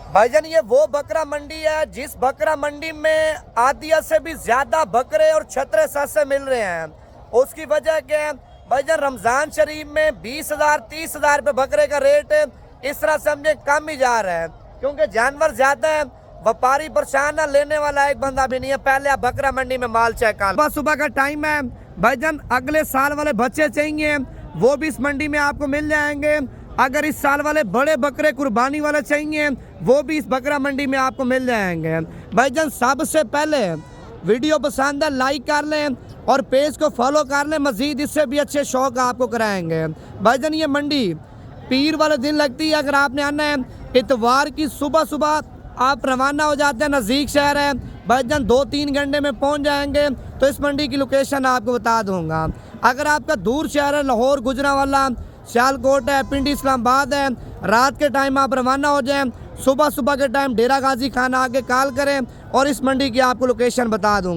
भाईजान ये वो बकरा मंडी है जिस बकरा मंडी में आदिया से भी ज्यादा बकरे और छतरे सस्ते मिल रहे हैं। उसकी वजह क्या है भाईजान, रमजान शरीफ में 20,000 30,000 रुपये बकरे का रेट इस तरह समझे कम ही जा रहा है, क्योंकि जानवर ज्यादा है, व्यापारी परेशान है, लेने वाला एक बंदा भी नहीं है। पहले आप बकरा मंडी में माल चेक कर। सुबह सुबह का टाइम है भाईजान, अगले साल वाले बच्चे चाहिए वो भी इस मंडी में आपको मिल जाएंगे। अगर इस साल वाले बड़े बकरे कुर्बानी वाले चाहिए वो भी इस बकरा मंडी में आपको मिल जाएंगे। भाईजान सबसे पहले वीडियो पसंद है लाइक कर लें और पेज को फॉलो कर लें, मजीद इससे भी अच्छे शौक आपको कराएंगे। भाईजान ये मंडी पीर वाले दिन लगती है। अगर आपने आना है इतवार की सुबह सुबह आप रवाना हो जाते हैं, नज़दीक शहर है भाईजान, 2-3 घंटे में पहुंच जाएंगे। तो इस मंडी की लोकेशन आपको बता दूंगा। अगर आपका दूर शहर है, लाहौर, गुजरांवाला, सियालकोट है, पिंडी, इस्लामाबाद है, रात के टाइम आप रवाना हो जाएं, सुबह सुबह के टाइम डेरा गाजी खाना आके कॉल करें और इस मंडी की आपको लोकेशन बता दूंगा।